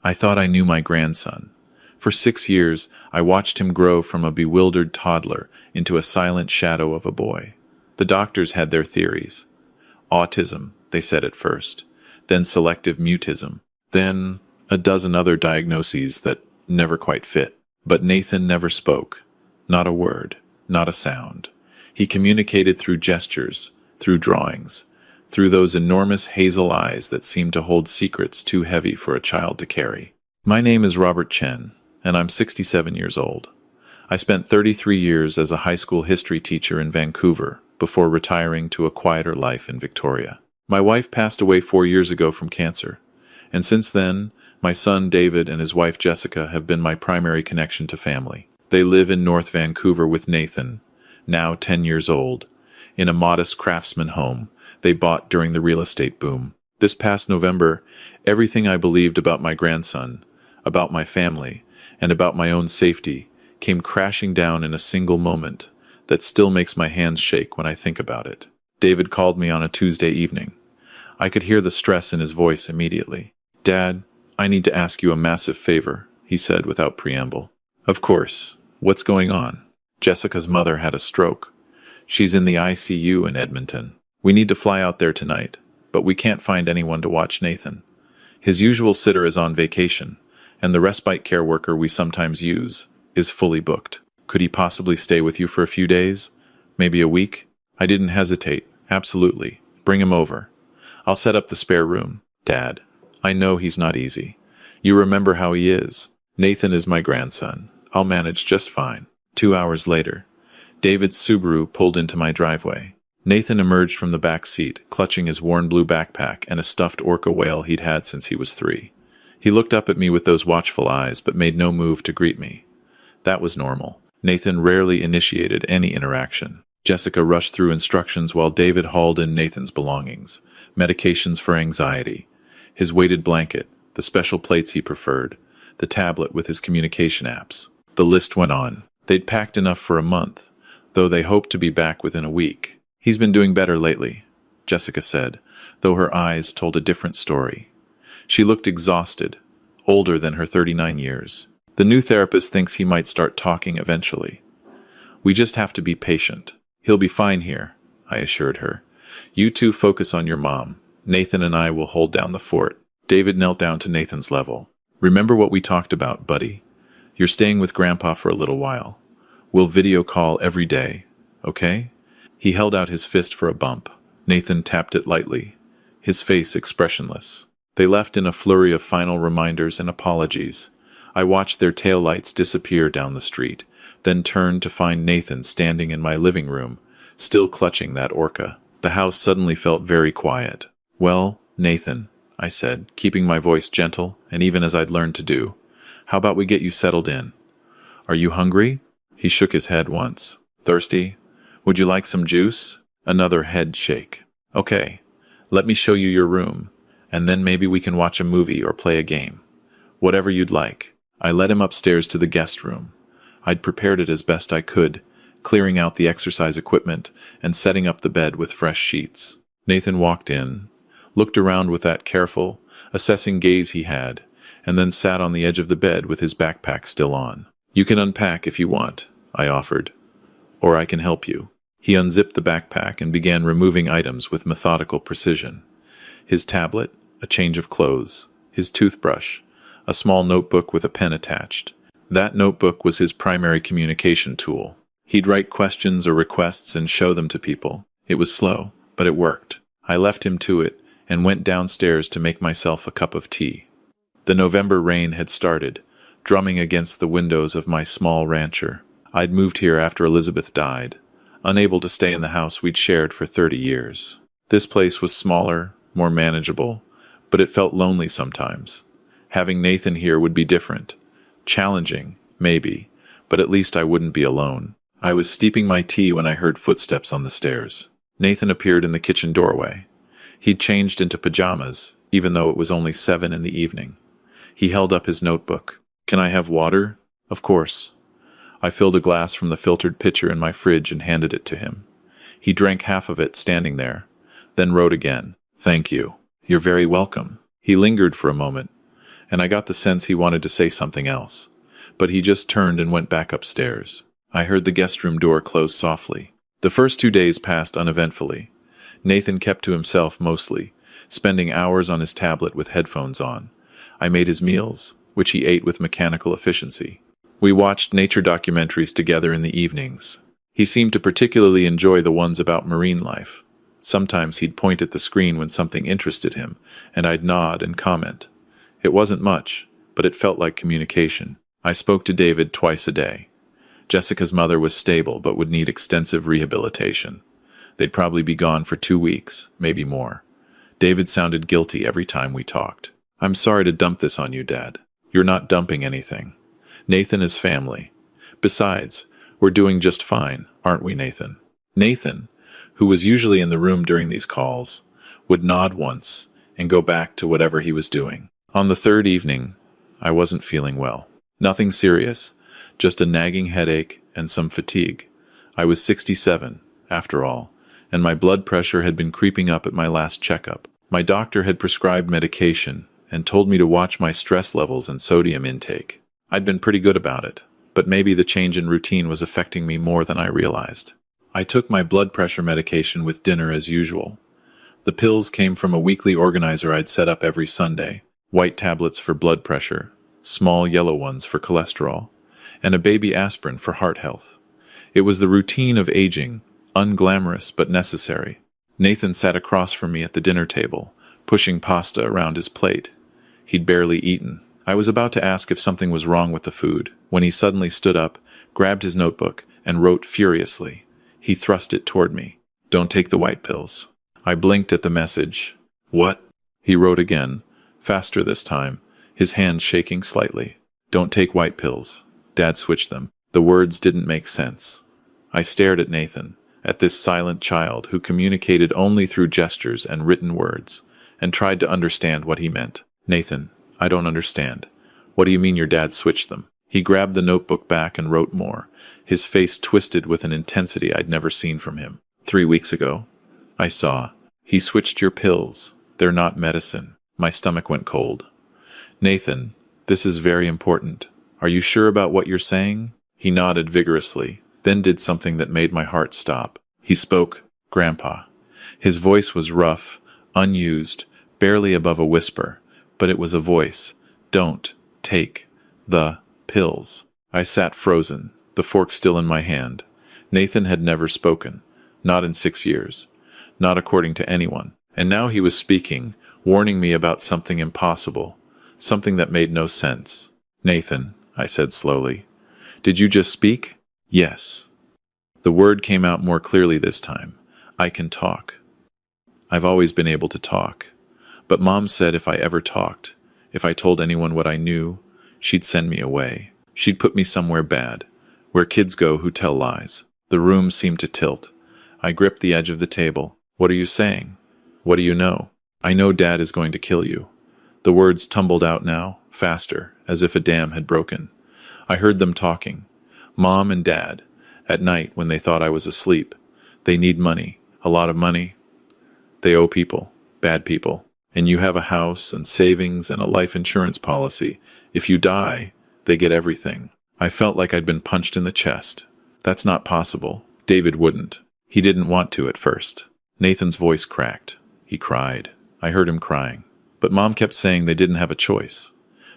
I thought I knew my grandson. For 6 years, I watched him grow from a bewildered toddler into a silent shadow of a boy. The doctors had their theories. Autism, they said at first, then selective mutism, then a dozen other diagnoses that never quite fit. But Nathan never spoke. Not a word, not a sound. He communicated through gestures, through drawings, through those enormous hazel eyes that seemed to hold secrets too heavy for a child to carry. My name is Robert Chen, and I'm 67 years old. I spent 33 years as a high school history teacher in Vancouver before retiring to a quieter life in Victoria. My wife passed away 4 years ago from cancer, and since then, my son David and his wife Jessica have been my primary connection to family. They live in North Vancouver with Nathan, now 10 years old, in a modest craftsman home they bought during the real estate boom. This past November, everything I believed about my grandson, about my family, and about my own safety came crashing down in a single moment that still makes my hands shake when I think about it. David called me on a Tuesday evening. I could hear the stress in his voice immediately. "Dad, I need to ask you a massive favor," he said without preamble. "Of course. What's going on?" "Jessica's mother had a stroke. She's in the ICU in Edmonton. We need to fly out there tonight, but we can't find anyone to watch Nathan. His usual sitter is on vacation, and the respite care worker we sometimes use is fully booked. Could he possibly stay with you for a few days? Maybe a week?" I didn't hesitate. "Absolutely. Bring him over. I'll set up the spare room." "Dad, I know he's not easy. You remember how he is. Nathan is my grandson. I'll manage just fine." 2 hours later, David's Subaru pulled into my driveway. Nathan emerged from the back seat, clutching his worn blue backpack and a stuffed orca whale he'd had since he was 3. He looked up at me with those watchful eyes, but made no move to greet me. That was normal. Nathan rarely initiated any interaction. Jessica rushed through instructions while David hauled in Nathan's belongings: medications for anxiety, his weighted blanket, the special plates he preferred, the tablet with his communication apps. The list went on. They'd packed enough for a month, though they hoped to be back within a week. "He's been doing better lately," Jessica said, though her eyes told a different story. She looked exhausted, older than her 39 years. "The new therapist thinks he might start talking eventually. We just have to be patient. He'll be fine here," I assured her. "You two focus on your mom. Nathan and I will hold down the fort." David knelt down to Nathan's level. "Remember what we talked about, buddy? You're staying with Grandpa for a little while. We'll video call every day, okay?" He held out his fist for a bump. Nathan tapped it lightly, his face expressionless. They left in a flurry of final reminders and apologies. I watched their taillights disappear down the street, then turned to find Nathan standing in my living room, still clutching that orca. The house suddenly felt very quiet. "Well, Nathan," I said, keeping my voice gentle and even as I'd learned to do, "how about we get you settled in? Are you hungry?" He shook his head once. "Thirsty? Would you like some juice?" Another head shake. "Okay, let me show you your room, and then maybe we can watch a movie or play a game. Whatever you'd like." I led him upstairs to the guest room. I'd prepared it as best I could, clearing out the exercise equipment and setting up the bed with fresh sheets. Nathan walked in, looked around with that careful, assessing gaze he had, and then sat on the edge of the bed with his backpack still on. "You can unpack if you want," I offered, "or I can help you." He unzipped the backpack and began removing items with methodical precision. His tablet, a change of clothes, his toothbrush, a small notebook with a pen attached. That notebook was his primary communication tool. He'd write questions or requests and show them to people. It was slow, but it worked. I left him to it and went downstairs to make myself a cup of tea. The November rain had started, drumming against the windows of my small rancher. I'd moved here after Elizabeth died, unable to stay in the house we'd shared for 30 years. This place was smaller, more manageable, but it felt lonely sometimes. Having Nathan here would be different. Challenging, maybe, but at least I wouldn't be alone. I was steeping my tea when I heard footsteps on the stairs. Nathan appeared in the kitchen doorway. He'd changed into pajamas, even though it was only 7 in the evening. He held up his notebook. "Can I have water?" "Of course." I filled a glass from the filtered pitcher in my fridge and handed it to him. He drank half of it standing there, then wrote again. "Thank you. You're very welcome." He lingered for a moment, and I got the sense he wanted to say something else. But he just turned and went back upstairs. I heard the guest room door close softly. The first 2 days passed uneventfully. Nathan kept to himself mostly, spending hours on his tablet with headphones on. I made his meals, which he ate with mechanical efficiency. We watched nature documentaries together in the evenings. He seemed to particularly enjoy the ones about marine life. Sometimes he'd point at the screen when something interested him, and I'd nod and comment. It wasn't much, but it felt like communication. I spoke to David twice a day. Jessica's mother was stable but would need extensive rehabilitation. They'd probably be gone for 2 weeks, maybe more. David sounded guilty every time we talked. "I'm sorry to dump this on you, Dad." "You're not dumping anything. Nathan is family. Besides, we're doing just fine, aren't we, Nathan?" Nathan, who was usually in the room during these calls, would nod once and go back to whatever he was doing. On the third evening, I wasn't feeling well. Nothing serious, just a nagging headache and some fatigue. I was 67, after all, and my blood pressure had been creeping up at my last checkup. My doctor had prescribed medication and told me to watch my stress levels and sodium intake. I'd been pretty good about it, but maybe the change in routine was affecting me more than I realized. I took my blood pressure medication with dinner as usual. The pills came from a weekly organizer I'd set up every Sunday. White tablets for blood pressure, small yellow ones for cholesterol, and a baby aspirin for heart health. It was the routine of aging, unglamorous but necessary. Nathan sat across from me at the dinner table, pushing pasta around his plate. He'd barely eaten. I was about to ask if something was wrong with the food, when he suddenly stood up, grabbed his notebook, and wrote furiously. He thrust it toward me. "Don't take the white pills." I blinked at the message. "What?" He wrote again, faster this time, his hand shaking slightly. "Don't take white pills. Dad switched them." The words didn't make sense. I stared at Nathan, at this silent child who communicated only through gestures and written words, and tried to understand what he meant. "Nathan, I don't understand. What do you mean your dad switched them?" He grabbed the notebook back and wrote more, his face twisted with an intensity I'd never seen from him. 3 weeks ago, I saw. He switched your pills. They're not medicine." My stomach went cold. "Nathan, this is very important. Are you sure about what you're saying?" He nodded vigorously, then did something that made my heart stop. He spoke, "Grandpa." His voice was rough, unused, barely above a whisper, but it was a voice. "Don't take the pills." I sat frozen, the fork still in my hand. Nathan had never spoken, not in 6 years, not according to anyone. And now he was speaking, warning me about something impossible, something that made no sense. "Nathan," I said slowly, "did you just speak?" "Yes." The word came out more clearly this time. "I can talk. I've always been able to talk. But Mom said if I ever talked, if I told anyone what I knew, she'd send me away. She'd put me somewhere bad, where kids go who tell lies." The room seemed to tilt. I gripped the edge of the table. "What are you saying? What do you know?" "I know Dad is going to kill you." The words tumbled out now, faster, as if a dam had broken. I heard them talking. Mom and Dad, at night when they thought I was asleep. They need money, a lot of money. They owe people, bad people. And you have a house and savings and a life insurance policy. If you die, they get everything. I felt like I'd been punched in the chest. That's not possible. David wouldn't. He didn't want to at first. Nathan's voice cracked. He cried. I heard him crying. But Mom kept saying they didn't have a choice.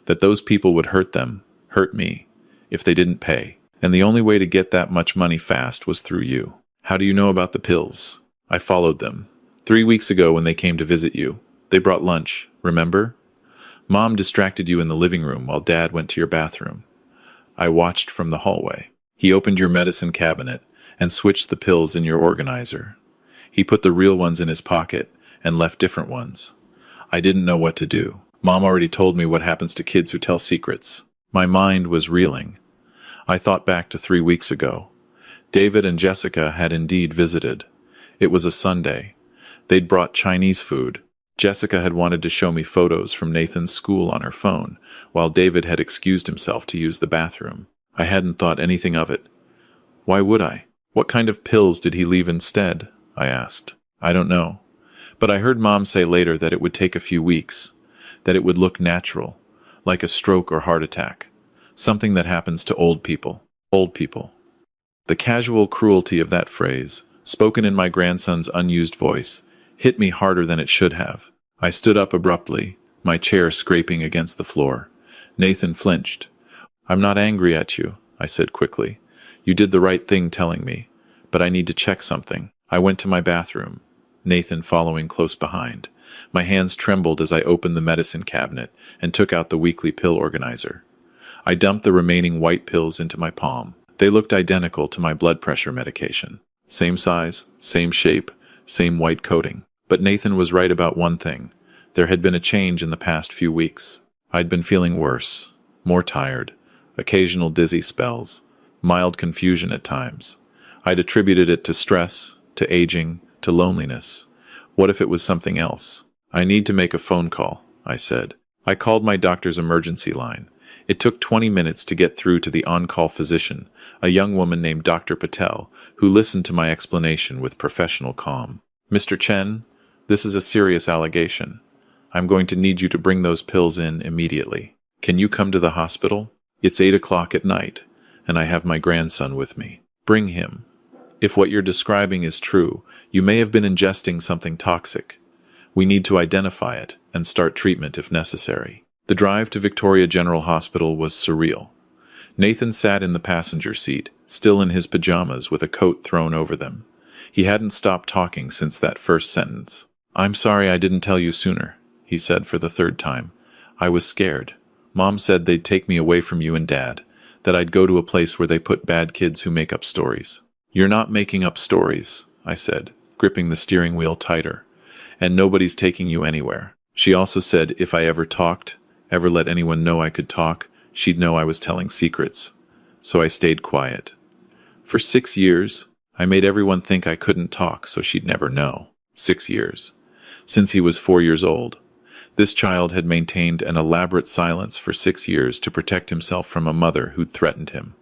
That those people would hurt them, hurt me, if they didn't pay. And the only way to get that much money fast was through you. How do you know about the pills? I followed them. 3 weeks ago when they came to visit you. They brought lunch, remember? Mom distracted you in the living room while Dad went to your bathroom. I watched from the hallway. He opened your medicine cabinet and switched the pills in your organizer. He put the real ones in his pocket and left different ones. I didn't know what to do. Mom already told me what happens to kids who tell secrets. My mind was reeling. I thought back to 3 weeks ago. David and Jessica had indeed visited. It was a Sunday. They'd brought Chinese food. Jessica had wanted to show me photos from Nathan's school on her phone, while David had excused himself to use the bathroom. I hadn't thought anything of it. Why would I? What kind of pills did he leave instead? I asked. I don't know. But I heard Mom say later that it would take a few weeks, that it would look natural, like a stroke or heart attack. Something that happens to old people. Old people. The casual cruelty of that phrase, spoken in my grandson's unused voice, hit me harder than it should have. I stood up abruptly, my chair scraping against the floor. Nathan flinched. "I'm not angry at you," I said quickly. "You did the right thing telling me, but I need to check something." I went to my bathroom, Nathan following close behind. My hands trembled as I opened the medicine cabinet and took out the weekly pill organizer. I dumped the remaining white pills into my palm. They looked identical to my blood pressure medication. Same size, same shape, same white coating. But Nathan was right about one thing. There had been a change in the past few weeks. I'd been feeling worse, more tired, occasional dizzy spells, mild confusion at times. I'd attributed it to stress, to aging, to loneliness. What if it was something else? "I need to make a phone call," I said. I called my doctor's emergency line. It took 20 minutes to get through to the on-call physician, a young woman named Dr. Patel, who listened to my explanation with professional calm. "Mr. Chen, this is a serious allegation. I'm going to need you to bring those pills in immediately. Can you come to the hospital? It's 8 o'clock at night, and I have my grandson with me. Bring him. If what you're describing is true, you may have been ingesting something toxic. We need to identify it and start treatment if necessary." The drive to Victoria General Hospital was surreal. Nathan sat in the passenger seat, still in his pajamas with a coat thrown over them. He hadn't stopped talking since that first sentence. "I'm sorry I didn't tell you sooner," he said for the third time. "I was scared. Mom said they'd take me away from you and Dad, that I'd go to a place where they put bad kids who make up stories." "You're not making up stories," I said, gripping the steering wheel tighter. "And nobody's taking you anywhere." She also said if I ever talked, ever let anyone know I could talk, she'd know I was telling secrets. So I stayed quiet. For 6 years, I made everyone think I couldn't talk so she'd never know. 6 years. Since he was 4 years old. This child had maintained an elaborate silence for 6 years to protect himself from a mother who'd threatened him.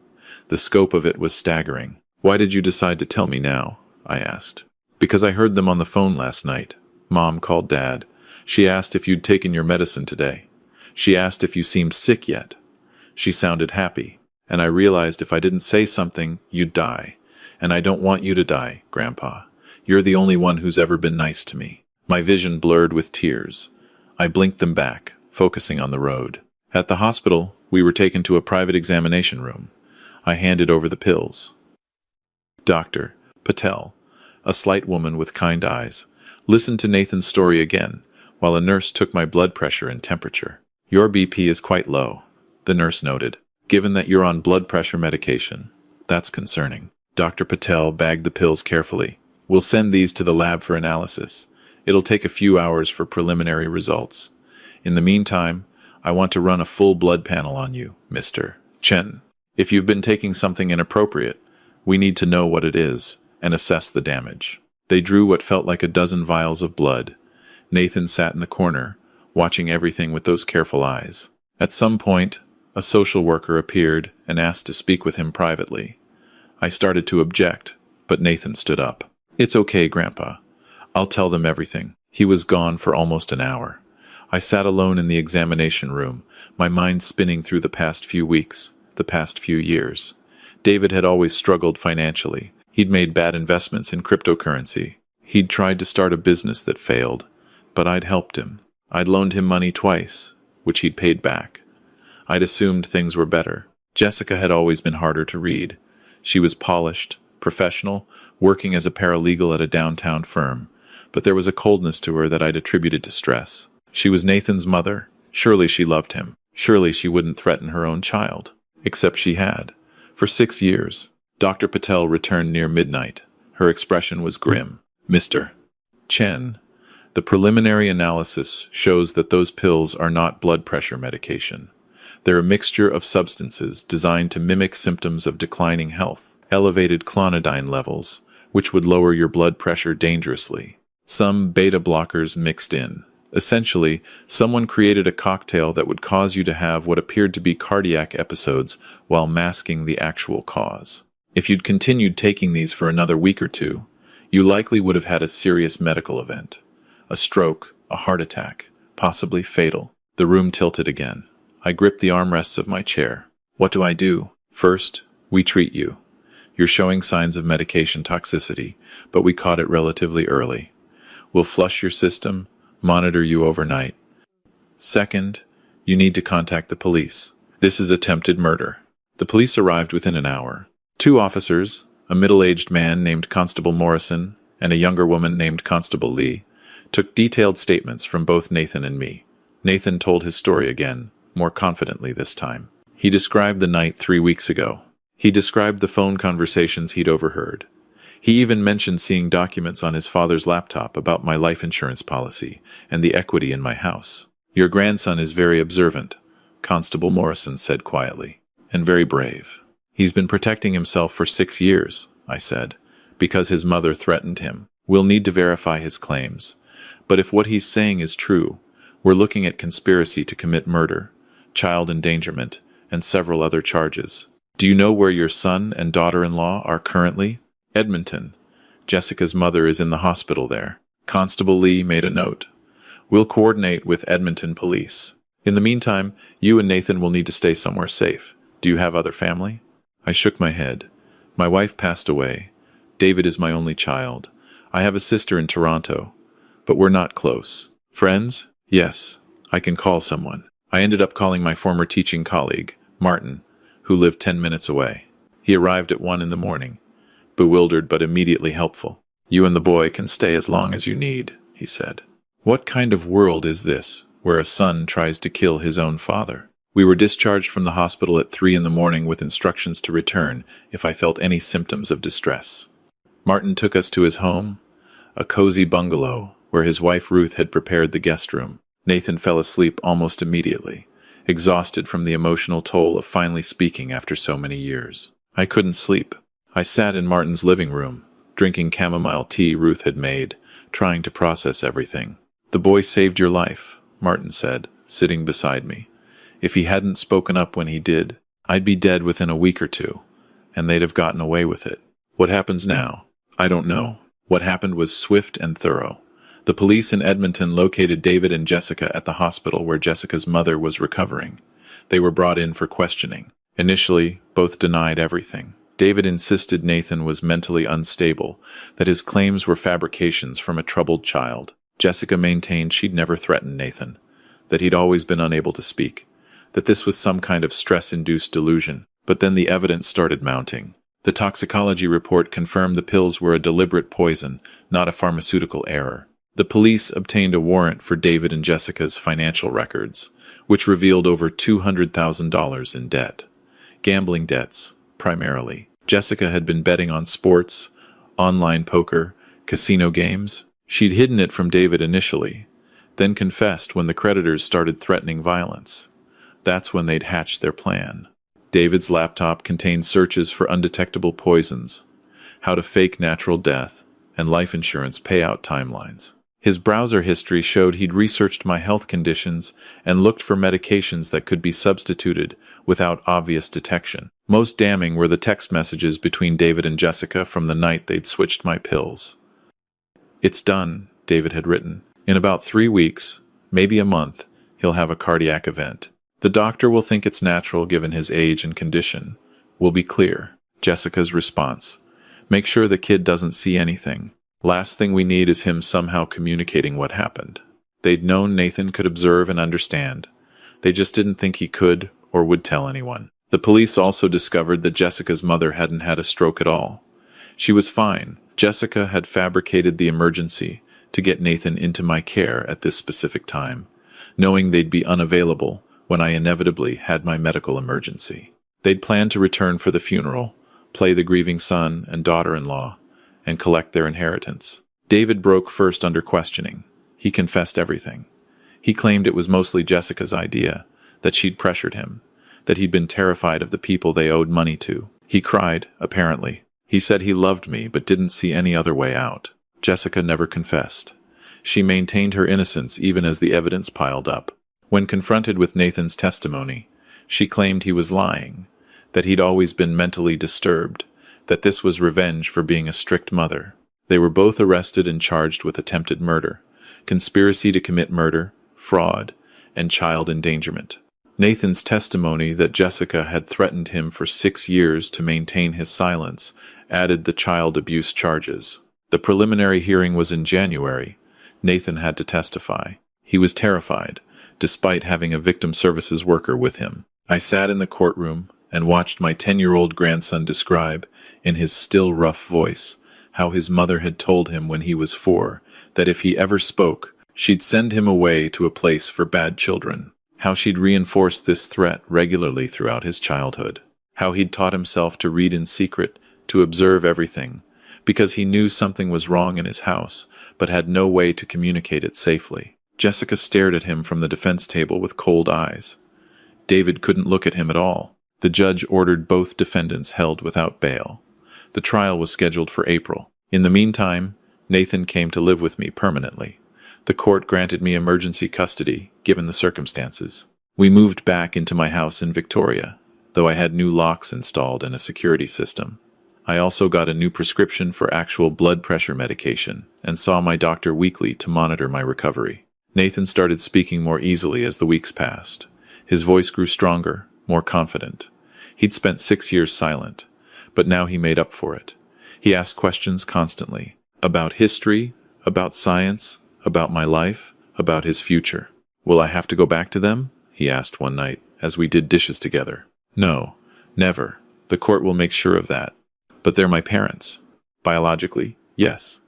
The scope of it was staggering. "Why did you decide to tell me now?" I asked. "Because I heard them on the phone last night. Mom called Dad. She asked if you'd taken your medicine today. She asked if you seemed sick yet. She sounded happy, and I realized if I didn't say something, you'd die. And I don't want you to die, Grandpa. You're the only one who's ever been nice to me." My vision blurred with tears. I blinked them back, focusing on the road. At the hospital, we were taken to a private examination room. I handed over the pills. Dr. Patel, a slight woman with kind eyes, listened to Nathan's story again, while a nurse took my blood pressure and temperature. "Your BP is quite low," the nurse noted. "Given that you're on blood pressure medication, that's concerning." Dr. Patel bagged the pills carefully. "We'll send these to the lab for analysis. It'll take a few hours for preliminary results. In the meantime, I want to run a full blood panel on you, Mr. Chen. If you've been taking something inappropriate, we need to know what it is and assess the damage." They drew what felt like a dozen vials of blood. Nathan sat in the corner, watching everything with those careful eyes. At some point, a social worker appeared and asked to speak with him privately. I started to object, but Nathan stood up. "It's okay, Grandpa. I'll tell them everything." He was gone for almost an hour. I sat alone in the examination room, my mind spinning through the past few weeks, the past few years. David had always struggled financially. He'd made bad investments in cryptocurrency. He'd tried to start a business that failed, but I'd helped him. I'd loaned him money twice, which he'd paid back. I'd assumed things were better. Jessica had always been harder to read. She was polished, professional, working as a paralegal at a downtown firm, but there was a coldness to her that I'd attributed to stress. She was Nathan's mother. Surely she loved him. Surely she wouldn't threaten her own child. Except she had. For 6 years. Dr. Patel returned near midnight. Her expression was grim. "Mr. Chen, the preliminary analysis shows that those pills are not blood pressure medication. They're a mixture of substances designed to mimic symptoms of declining health. Elevated clonidine levels, which would lower your blood pressure dangerously. Some beta blockers mixed in. Essentially, someone created a cocktail that would cause you to have what appeared to be cardiac episodes while masking the actual cause. If you'd continued taking these for another week or two, you likely would have had a serious medical event. A stroke, a heart attack, possibly fatal." The room tilted again. I gripped the armrests of my chair. What do I do? First, we treat you. You're showing signs of medication toxicity, but we caught it relatively early. We'll flush your system, monitor you overnight. Second, you need to contact the police. This is attempted murder. The police arrived within an hour. 2 officers, a middle-aged man named Constable Morrison and a younger woman named Constable Lee, took detailed statements from both Nathan and me. Nathan told his story again, more confidently this time. He described the night 3 weeks ago. He described the phone conversations he'd overheard. He even mentioned seeing documents on his father's laptop about my life insurance policy and the equity in my house. Your grandson is very observant, Constable Morrison said quietly, and very brave. He's been protecting himself for 6 years, I said, because his mother threatened him. We'll need to verify his claims. But if what he's saying is true, we're looking at conspiracy to commit murder, child endangerment, and several other charges. Do you know where your son and daughter-in-law are currently? Edmonton. Jessica's mother is in the hospital there. Constable Lee made a note. We'll coordinate with Edmonton police. In the meantime, you and Nathan will need to stay somewhere safe. Do you have other family? I shook my head. My wife passed away. David is my only child. I have a sister in Toronto, but we're not close. Friends? Yes, I can call someone. I ended up calling my former teaching colleague, Martin, who lived 10 minutes away. He arrived at 1 in the morning, bewildered but immediately helpful. You and the boy can stay as long as you need, he said. What kind of world is this, where a son tries to kill his own father? We were discharged from the hospital at 3 in the morning with instructions to return if I felt any symptoms of distress. Martin took us to his home, a cozy bungalow where his wife Ruth had prepared the guest room. Nathan fell asleep almost immediately, exhausted from the emotional toll of finally speaking after so many years. I couldn't sleep. I sat in Martin's living room, drinking chamomile tea Ruth had made, trying to process everything. The boy saved your life, Martin said, sitting beside me. If he hadn't spoken up when he did, I'd be dead within a week or 2, and they'd have gotten away with it. What happens now? I don't know. What happened was swift and thorough. The police in Edmonton located David and Jessica at the hospital where Jessica's mother was recovering. They were brought in for questioning. Initially, both denied everything. David insisted Nathan was mentally unstable, that his claims were fabrications from a troubled child. Jessica maintained she'd never threatened Nathan, that he'd always been unable to speak, that this was some kind of stress-induced delusion. But then the evidence started mounting. The toxicology report confirmed the pills were a deliberate poison, not a pharmaceutical error. The police obtained a warrant for David and Jessica's financial records, which revealed over $200,000 in debt. Gambling debts, primarily. Jessica had been betting on sports, online poker, casino games. She'd hidden it from David initially, then confessed when the creditors started threatening violence. That's when they'd hatched their plan. David's laptop contained searches for undetectable poisons, how to fake natural death, and life insurance payout timelines. His browser history showed he'd researched my health conditions and looked for medications that could be substituted without obvious detection. Most damning were the text messages between David and Jessica from the night they'd switched my pills. It's done, David had written. In about 3 weeks, maybe a month, he'll have a cardiac event. The doctor will think it's natural given his age and condition. We'll be clear. Jessica's response. Make sure the kid doesn't see anything. Last thing we need is him somehow communicating what happened. They'd known Nathan could observe and understand. They just didn't think he could or would tell anyone. The police also discovered that Jessica's mother hadn't had a stroke at all. She was fine. Jessica had fabricated the emergency to get Nathan into my care at this specific time, knowing they'd be unavailable when I inevitably had my medical emergency. They'd planned to return for the funeral, play the grieving son and daughter-in-law, and collect their inheritance. David broke first under questioning. He confessed everything. He claimed it was mostly Jessica's idea, that she'd pressured him, that he'd been terrified of the people they owed money to. He cried, apparently. He said he loved me but didn't see any other way out. Jessica never confessed. She maintained her innocence even as the evidence piled up. When confronted with Nathan's testimony, she claimed he was lying, that he'd always been mentally disturbed, that this was revenge for being a strict mother. They were both arrested and charged with attempted murder, conspiracy to commit murder, fraud, and child endangerment. Nathan's testimony that Jessica had threatened him for 6 years to maintain his silence added the child abuse charges. The preliminary hearing was in January. Nathan had to testify. He was terrified, despite having a victim services worker with him. I sat in the courtroom and watched my 10-year-old grandson describe, in his still rough voice, how his mother had told him when he was 4 that if he ever spoke, she'd send him away to a place for bad children. How she'd reinforced this threat regularly throughout his childhood. How he'd taught himself to read in secret, to observe everything, because he knew something was wrong in his house, but had no way to communicate it safely. Jessica stared at him from the defense table with cold eyes. David couldn't look at him at all. The judge ordered both defendants held without bail. The trial was scheduled for April. In the meantime, Nathan came to live with me permanently. The court granted me emergency custody, given the circumstances. We moved back into my house in Victoria, though I had new locks installed and a security system. I also got a new prescription for actual blood pressure medication and saw my doctor weekly to monitor my recovery. Nathan started speaking more easily as the weeks passed. His voice grew stronger, more confident. He'd spent 6 years silent, but now he made up for it. He asked questions constantly, about history, about science, about my life, about his future. "Will I have to go back to them?" he asked one night, as we did dishes together. "No, never. The court will make sure of that. But they're my parents." "Biologically, yes.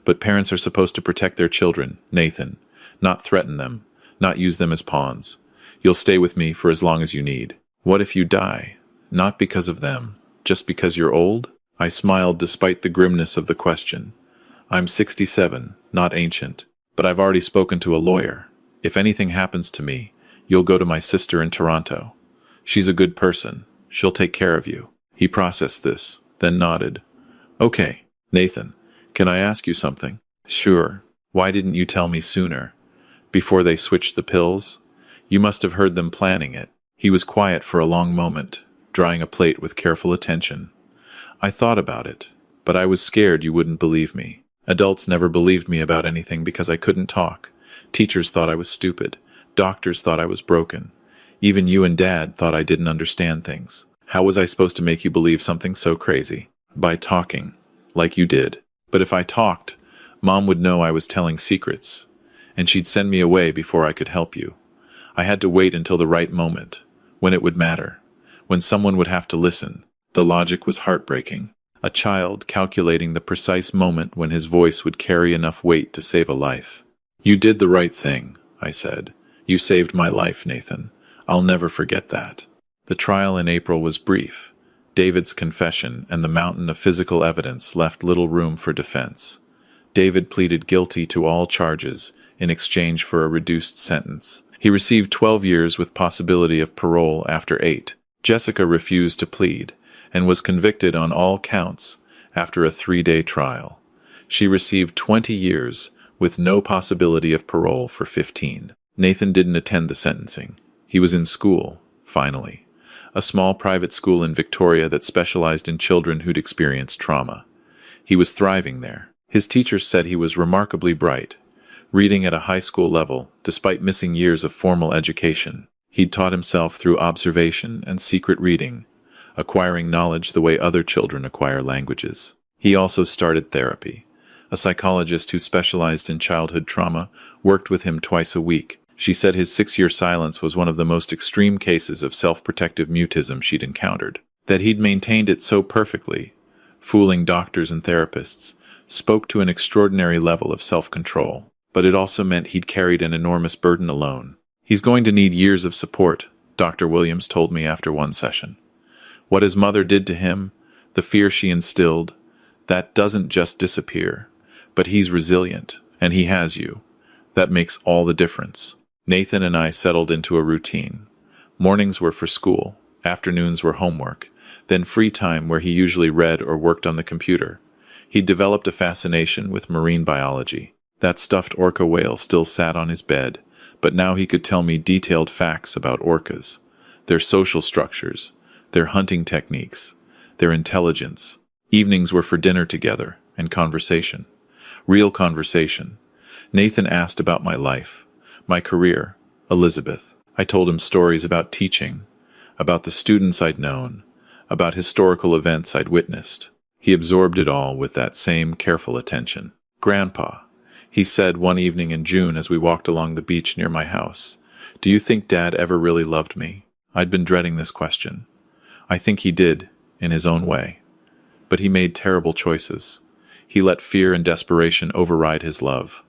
But parents are supposed to protect their children, Nathan, not threaten them, not use them as pawns. You'll stay with me for as long as you need." "What if you die? Not because of them, just because you're old?" I smiled despite the grimness of the question. "I'm 67, not ancient, but I've already spoken to a lawyer. If anything happens to me, you'll go to my sister in Toronto. She's a good person. She'll take care of you." He processed this, then nodded. "Okay, Nathan, can I ask you something?" "Sure. Why didn't you tell me sooner? Before they switched the pills? You must have heard them planning it." He was quiet for a long moment, drying a plate with careful attention. "I thought about it, but I was scared you wouldn't believe me. Adults never believed me about anything because I couldn't talk. Teachers thought I was stupid. Doctors thought I was broken. Even you and Dad thought I didn't understand things. How was I supposed to make you believe something so crazy? By talking, like you did. But if I talked, Mom would know I was telling secrets, and she'd send me away before I could help you. I had to wait until the right moment, when it would matter, when someone would have to listen." The logic was heartbreaking. A child calculating the precise moment when his voice would carry enough weight to save a life. "You did the right thing," I said. "You saved my life, Nathan. I'll never forget that." The trial in April was brief. David's confession and the mountain of physical evidence left little room for defense. David pleaded guilty to all charges in exchange for a reduced sentence. He received 12 years with possibility of parole after 8. Jessica refused to plead and was convicted on all counts after a 3-day trial. She received 20 years with no possibility of parole for 15. Nathan didn't attend the sentencing. He was in school, finally. A small private school in Victoria that specialized in children who'd experienced trauma. He was thriving there. His teachers said he was remarkably bright, reading at a high school level despite missing years of formal education. He'd taught himself through observation and secret reading, acquiring knowledge the way other children acquire languages. He also started therapy. A psychologist who specialized in childhood trauma worked with him twice a week. She said his 6-year silence was one of the most extreme cases of self-protective mutism she'd encountered. That he'd maintained it so perfectly, fooling doctors and therapists, spoke to an extraordinary level of self-control. But it also meant he'd carried an enormous burden alone. "He's going to need years of support," Dr. Williams told me after one session. "What his mother did to him, the fear she instilled, that doesn't just disappear. But he's resilient, and he has you. That makes all the difference." Nathan and I settled into a routine. Mornings were for school, afternoons were homework, then free time where he usually read or worked on the computer. He'd developed a fascination with marine biology. That stuffed orca whale still sat on his bed, but now he could tell me detailed facts about orcas, their social structures, their hunting techniques, their intelligence. Evenings were for dinner together and conversation. Real conversation. Nathan asked about my life, my career, Elizabeth. I told him stories about teaching, about the students I'd known, about historical events I'd witnessed. He absorbed it all with that same careful attention. "Grandpa," he said one evening in June as we walked along the beach near my house, "do you think Dad ever really loved me?" I'd been dreading this question. I think he did, in his own way. But he made terrible choices. He let fear and desperation override his love.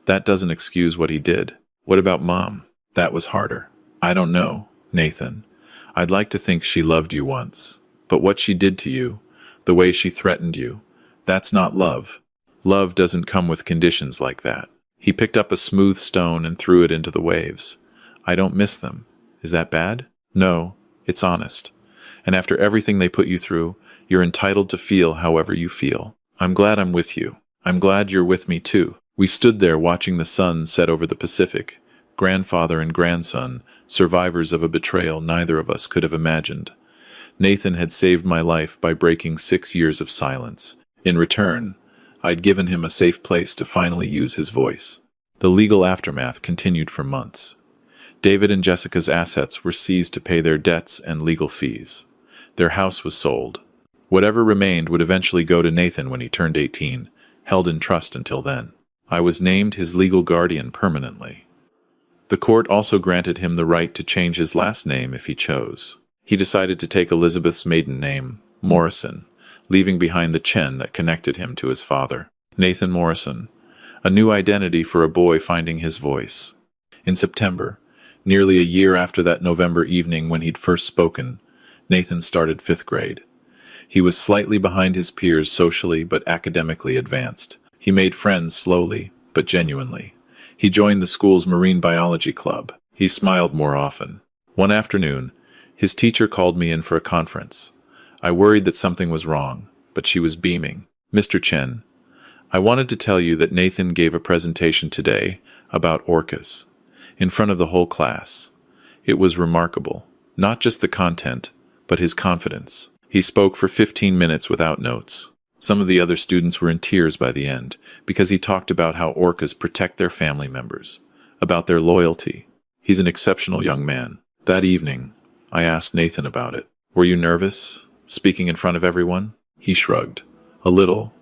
That doesn't excuse what he did. What about Mom? That was harder. I don't know, Nathan. I'd like to think she loved you once. But what she did to you, the way she threatened you, that's not love. Love doesn't come with conditions like that. He picked up a smooth stone and threw it into the waves. I don't miss them. Is that bad? No, it's honest. And after everything they put you through, you're entitled to feel however you feel. I'm glad I'm with you. I'm glad you're with me too. We stood there watching the sun set over the Pacific, grandfather and grandson, survivors of a betrayal neither of us could have imagined. Nathan had saved my life by breaking 6 years of silence. In return, I'd given him a safe place to finally use his voice. The legal aftermath continued for months. David and Jessica's assets were seized to pay their debts and legal fees. Their house was sold. Whatever remained would eventually go to Nathan when he turned 18, held in trust until then. I was named his legal guardian permanently. The court also granted him the right to change his last name if he chose. He decided to take Elizabeth's maiden name, Morrison, leaving behind the Chen that connected him to his father. Nathan Morrison, a new identity for a boy finding his voice. In September, nearly a year after that November evening when he'd first spoken, Nathan started 5th grade. He was slightly behind his peers socially but academically advanced. He made friends slowly, but genuinely. He joined the school's marine biology club. He smiled more often. One afternoon, his teacher called me in for a conference. I worried that something was wrong, but she was beaming. "Mr. Chen, I wanted to tell you that Nathan gave a presentation today about orcas, in front of the whole class. It was remarkable. Not just the content, but his confidence. He spoke for 15 minutes without notes. Some of the other students were in tears by the end, because he talked about how orcas protect their family members, about their loyalty. He's an exceptional young man. That evening, I asked Nathan about it. Were you nervous, speaking in front of everyone? He shrugged. A little.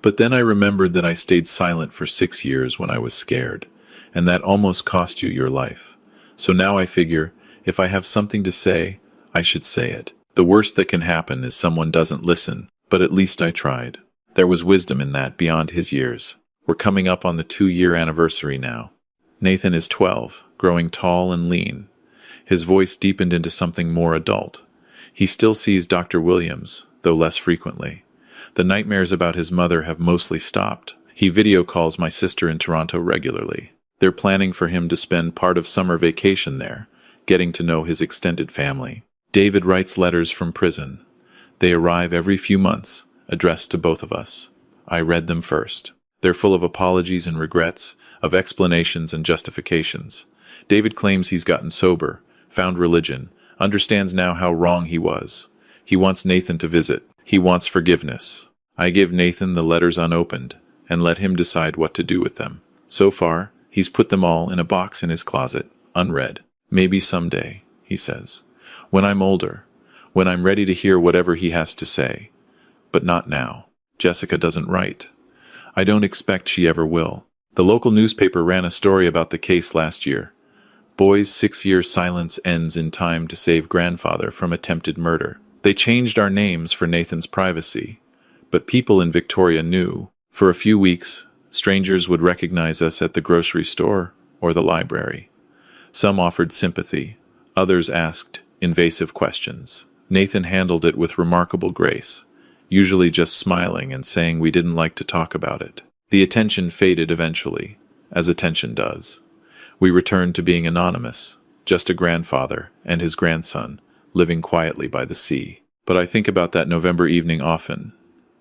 But then I remembered that I stayed silent for 6 years when I was scared, and that almost cost you your life. So now I figure, if I have something to say, I should say it. The worst that can happen is someone doesn't listen, but at least I tried. There was wisdom in that beyond his years. We're coming up on the 2-year anniversary now. Nathan is 12, growing tall and lean. His voice deepened into something more adult. He still sees Dr. Williams, though less frequently. The nightmares about his mother have mostly stopped. He video calls my sister in Toronto regularly. They're planning for him to spend part of summer vacation there, getting to know his extended family. David writes letters from prison. They arrive every few months, addressed to both of us. I read them first. They're full of apologies and regrets, of explanations and justifications. David claims he's gotten sober, found religion, understands now how wrong he was. He wants Nathan to visit. He wants forgiveness. I give Nathan the letters unopened and let him decide what to do with them. So far, he's put them all in a box in his closet, unread. Maybe someday, he says. When I'm older, when I'm ready to hear whatever he has to say. But not now. Jessica doesn't write. I don't expect she ever will. The local newspaper ran a story about the case last year. Boy's 6-year silence ends in time to save grandfather from attempted murder. They changed our names for Nathan's privacy, but people in Victoria knew. For a few weeks, strangers would recognize us at the grocery store or the library. Some offered sympathy. Others asked invasive questions. Nathan handled it with remarkable grace, usually just smiling and saying we didn't like to talk about it. The attention faded eventually, as attention does. We returned to being anonymous, just a grandfather and his grandson, living quietly by the sea. But I think about that November evening often,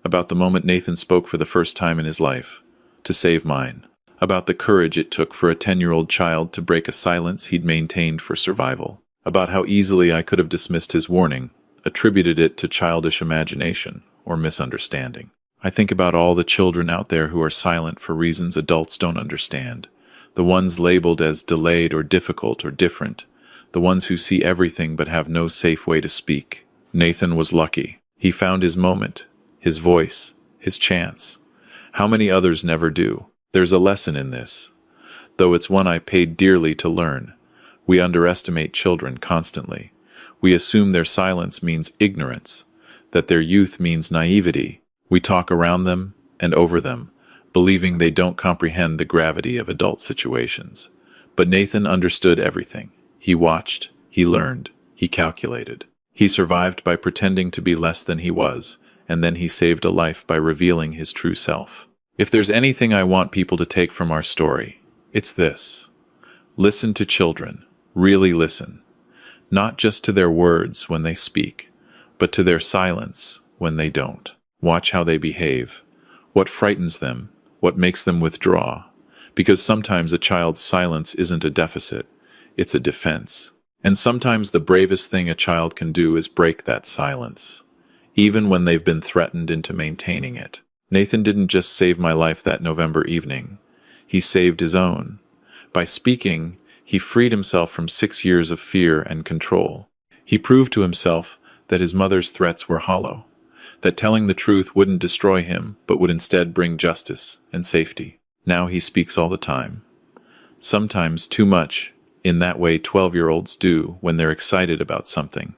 about the moment Nathan spoke for the first time in his life, to save mine, about the courage it took for a 10-year-old child to break a silence he'd maintained for survival, about how easily I could have dismissed his warning, attributed it to childish imagination or misunderstanding. I think about all the children out there who are silent for reasons adults don't understand, the ones labeled as delayed or difficult or different, the ones who see everything but have no safe way to speak. Nathan was lucky. He found his moment, his voice, his chance. How many others never do? There's a lesson in this, though it's one I paid dearly to learn. We underestimate children constantly. We assume their silence means ignorance, that their youth means naivety. We talk around them and over them, believing they don't comprehend the gravity of adult situations. But Nathan understood everything. He watched, he learned, he calculated. He survived by pretending to be less than he was, and then he saved a life by revealing his true self. If there's anything I want people to take from our story, it's this. Listen to children. Really listen. Not just to their words when they speak, but to their silence when they don't. Watch how they behave. What frightens them? What makes them withdraw? Because sometimes a child's silence isn't a deficit, it's a defense. And sometimes the bravest thing a child can do is break that silence, even when they've been threatened into maintaining it. Nathan didn't just save my life that November evening. He saved his own. By speaking, he freed himself from 6 years of fear and control. He proved to himself that his mother's threats were hollow, that telling the truth wouldn't destroy him, but would instead bring justice and safety. Now he speaks all the time. Sometimes too much, in that way 12-year-olds do when they're excited about something.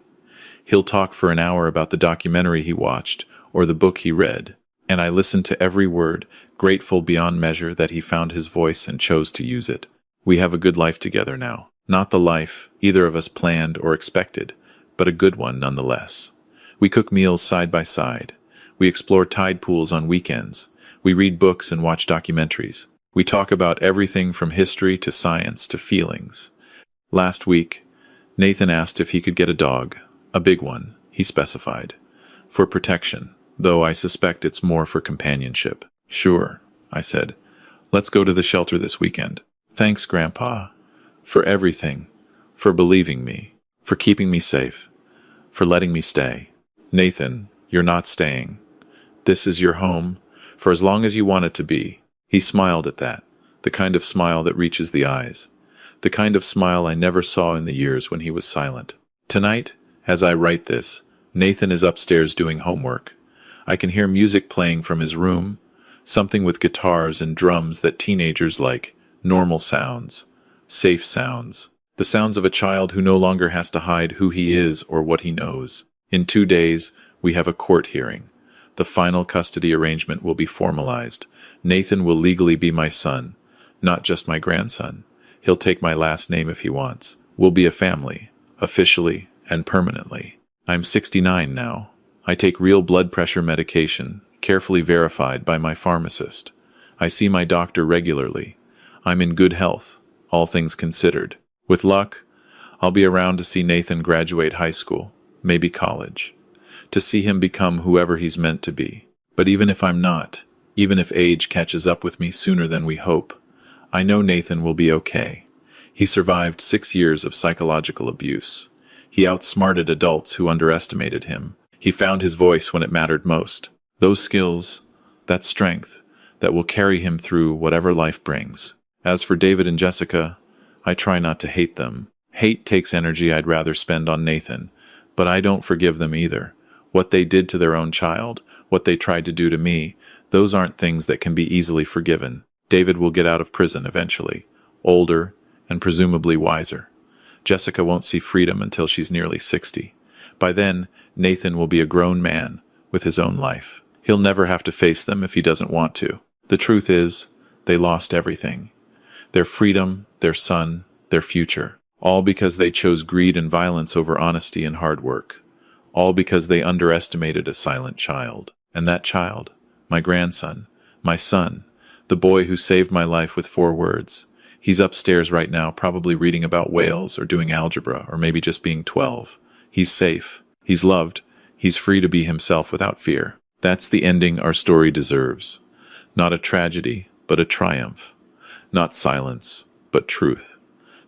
He'll talk for an hour about the documentary he watched or the book he read, and I listened to every word, grateful beyond measure that he found his voice and chose to use it. We have a good life together now. Not the life either of us planned or expected, but a good one nonetheless. We cook meals side by side. We explore tide pools on weekends. We read books and watch documentaries. We talk about everything from history to science to feelings. Last week, Nathan asked if he could get a dog. A big one, he specified. For protection, though I suspect it's more for companionship. Sure, I said. Let's go to the shelter this weekend. Thanks, Grandpa. For everything. For believing me. For keeping me safe. For letting me stay. Nathan, you're not staying. This is your home, for as long as you want it to be. He smiled at that, the kind of smile that reaches the eyes, the kind of smile I never saw in the years when he was silent. Tonight, as I write this, Nathan is upstairs doing homework. I can hear music playing from his room, something with guitars and drums that teenagers like, normal sounds, safe sounds, the sounds of a child who no longer has to hide who he is or what he knows. In 2 days, we have a court hearing. The final custody arrangement will be formalized. Nathan will legally be my son, not just my grandson. He'll take my last name if he wants. We'll be a family, officially and permanently. I'm 69 now. I take real blood pressure medication, carefully verified by my pharmacist. I see my doctor regularly. I'm in good health, all things considered. With luck, I'll be around to see Nathan graduate high school, maybe college, to see him become whoever he's meant to be. But even if I'm not, even if age catches up with me sooner than we hope, I know Nathan will be okay. He survived 6 years of psychological abuse. He outsmarted adults who underestimated him. He found his voice when it mattered most. Those skills, that strength, that will carry him through whatever life brings. As for David and Jessica, I try not to hate them. Hate takes energy I'd rather spend on Nathan, but I don't forgive them either. What they did to their own child, what they tried to do to me, those aren't things that can be easily forgiven. David will get out of prison eventually, older and presumably wiser. Jessica won't see freedom until she's nearly 60. By then, Nathan will be a grown man with his own life. He'll never have to face them if he doesn't want to. The truth is, they lost everything. Their freedom, their son, their future. All because they chose greed and violence over honesty and hard work. All because they underestimated a silent child. And that child, my grandson, my son, the boy who saved my life with 4 words. He's upstairs right now, probably reading about whales or doing algebra or maybe just being 12. He's safe. He's loved. He's free to be himself without fear. That's the ending our story deserves. Not a tragedy, but a triumph. Not silence, but truth.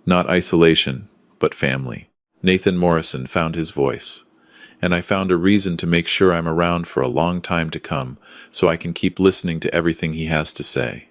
Not isolation, but family. Nathan Morrison found his voice. And I found a reason to make sure I'm around for a long time to come so I can keep listening to everything he has to say.